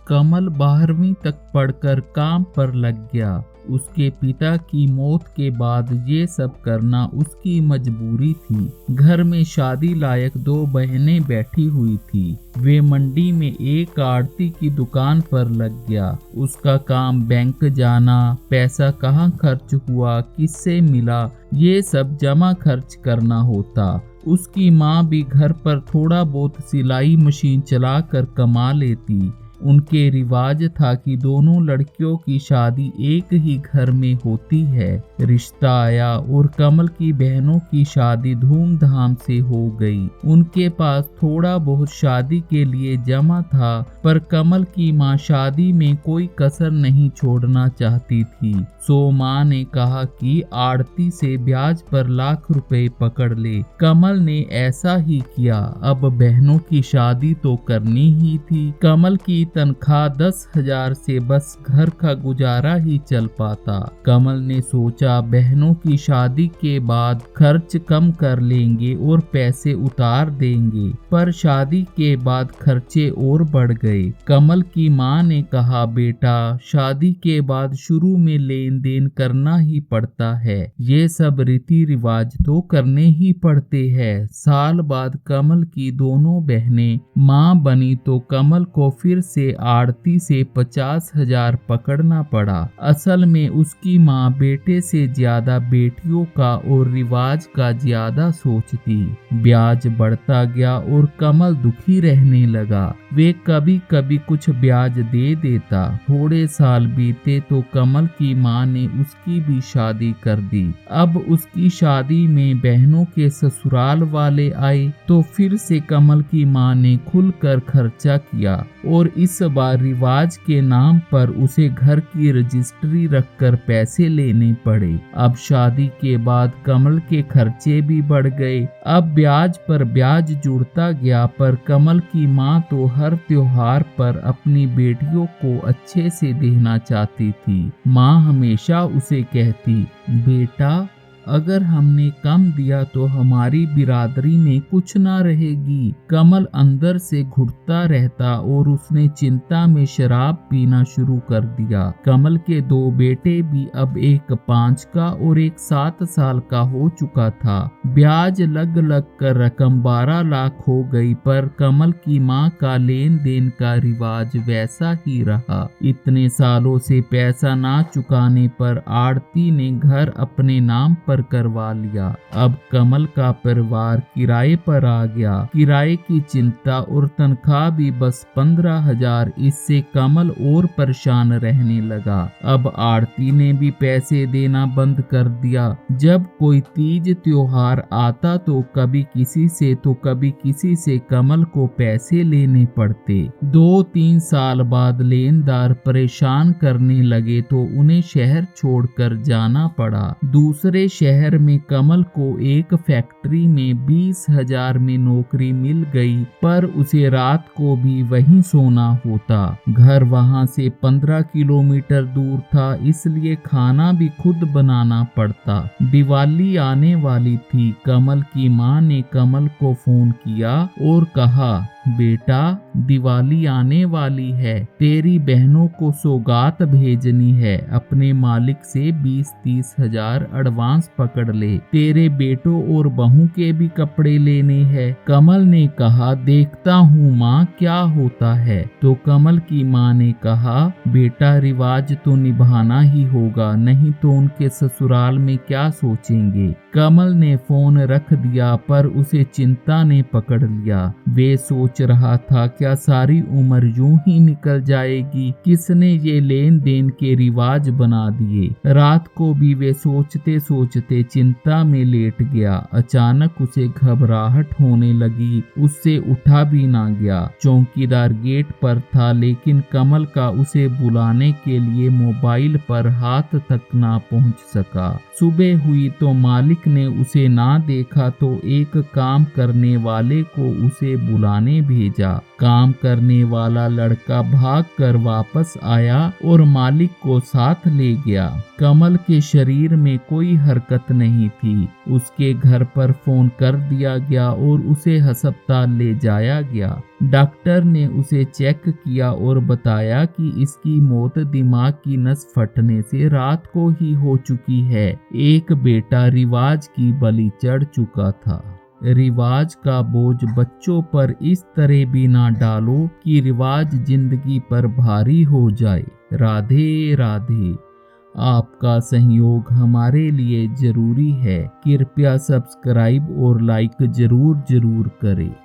कमल 12वीं तक पढ़कर काम पर लग गया। उसके पिता की मौत के बाद ये सब करना उसकी मजबूरी थी। घर में शादी लायक 2 बहनें बैठी हुई थी। वे मंडी में एक आड़ती की दुकान पर लग गया। उसका काम बैंक जाना, पैसा कहाँ खर्च हुआ, किससे मिला, ये सब जमा खर्च करना होता। उसकी माँ भी घर पर थोड़ा बहुत सिलाई मशीन चलाकर कमा लेती। उनके रिवाज था कि दोनों लड़कियों की शादी एक ही घर में होती है। रिश्ता आया और कमल की बहनों की शादी धूमधाम से हो गई। उनके पास थोड़ा बहुत शादी के लिए जमा था, पर कमल की माँ शादी में कोई कसर नहीं छोड़ना चाहती थी। सो माँ ने कहा कि आड़ती से ब्याज पर लाख रुपए पकड़ ले। कमल ने ऐसा ही किया। अब बहनों की शादी तो करनी ही थी। कमल की तनख्वाह 10,000 से बस घर का गुजारा ही चल पाता। कमल ने सोचा बहनों की शादी के बाद खर्च कम कर लेंगे और पैसे उतार देंगे, पर शादी के बाद खर्चे और बढ़ गए। कमल की माँ ने कहा, बेटा शादी के बाद शुरू में लेन देन करना ही पड़ता है। ये सब रीति रिवाज तो करने ही पड़ते हैं। साल बाद कमल की दोनों बहनें माँ बनी तो कमल को फिर से आड़ती से 50,000 पकड़ना पड़ा। असल में उसकी माँ बेटे से ज्यादा बेटियों का और रिवाज का ज्यादा सोचती। ब्याज बढ़ता गया और कमल दुखी रहने लगा। वे कभी कभी कुछ ब्याज दे देता। थोड़े साल बीते तो कमल की माँ ने उसकी भी शादी कर दी। अब उसकी शादी में बहनों के ससुराल वाले आए तो फिर से कमल की माँ ने खुलकर खर्चा किया और इस बार रिवाज के नाम पर उसे घर की रजिस्ट्री रखकर पैसे लेने पड़े। अब शादी के बाद कमल के खर्चे भी बढ़ गए। अब ब्याज पर ब्याज जुड़ता गया, पर कमल की माँ तो हर त्योहार पर अपनी बेटियों को अच्छे से देना चाहती थी। माँ हमेशा उसे कहती, बेटा अगर हमने कम दिया तो हमारी बिरादरी में कुछ ना रहेगी। कमल अंदर से घुटता रहता और उसने चिंता में शराब पीना शुरू कर दिया। कमल के 2 बेटे भी अब एक 5 का और एक 7 साल का हो चुका था। ब्याज लग लग कर रकम 12 लाख हो गई, पर कमल की माँ का लेन देन का रिवाज वैसा ही रहा। इतने सालों से पैसा ना चुकाने पर आड़ती ने घर अपने नाम पर करवा लिया। अब कमल का परिवार किराए पर आ गया। किराए की चिंता और तनख्वाह भी बस 15,000। इससे कमल और परेशान रहने लगा। अब आड़ती ने भी पैसे देना बंद कर दिया। जब कोई तीज त्योहार आता तो कभी किसी से तो कभी किसी से कमल को पैसे लेने पड़ते। 2-3 साल बाद लेनदार परेशान करने लगे तो उन्हें शहर छोड़कर जाना पड़ा। दूसरे शहर में कमल को एक फैक्ट्री में 20,000 में नौकरी मिल गई, पर उसे रात को भी वहीं सोना होता। घर वहां से 15 किलोमीटर दूर था, इसलिए खाना भी खुद बनाना पड़ता। दिवाली आने वाली थी। कमल की माँ ने कमल को फोन किया और कहा, बेटा दिवाली आने वाली है, तेरी बहनों को सौगात भेजनी है। अपने मालिक से 20-30 हजार एडवांस पकड़ ले। तेरे बेटों और बहू के भी कपड़े लेने हैं। कमल ने कहा, देखता हूँ माँ क्या होता है। तो कमल की माँ ने कहा, बेटा रिवाज तो निभाना ही होगा, नहीं तो उनके ससुराल में क्या सोचेंगे। कमल ने फोन रख दिया, पर उसे चिंता ने पकड़ लिया। वे सोच रहा था, क्या सारी उम्र यूं ही निकल जाएगी। किसने ये लेन देन के रिवाज बना दिए। रात को भी वे सोचते सोचते चिंता में लेट गया। अचानक उसे घबराहट होने लगी। उससे उठा भी ना गया। चौकीदार गेट पर था, लेकिन कमल का उसे बुलाने के लिए मोबाइल पर हाथ तक ना पहुंच सका। सुबह हुई तो मालिक ने उसे ना देखा तो एक काम करने वाले को उसे बुलाने भेजा। काम करने वाला लड़का भागकर वापस आया और मालिक को साथ ले गया। कमल के शरीर में कोई हरकत नहीं थी। उसके घर पर फोन कर दिया गया और उसे अस्पताल ले जाया गया। डॉक्टर ने उसे चेक किया और बताया कि इसकी मौत दिमाग की नस फटने से रात को ही हो चुकी है। एक बेटा रिवाज की बलि चढ़ चुका था। रिवाज का बोझ बच्चों पर इस तरह भी ना डालो कि रिवाज जिंदगी पर भारी हो जाए। राधे राधे। आपका सहयोग हमारे लिए जरूरी है। कृपया सब्सक्राइब और लाइक जरूर करें।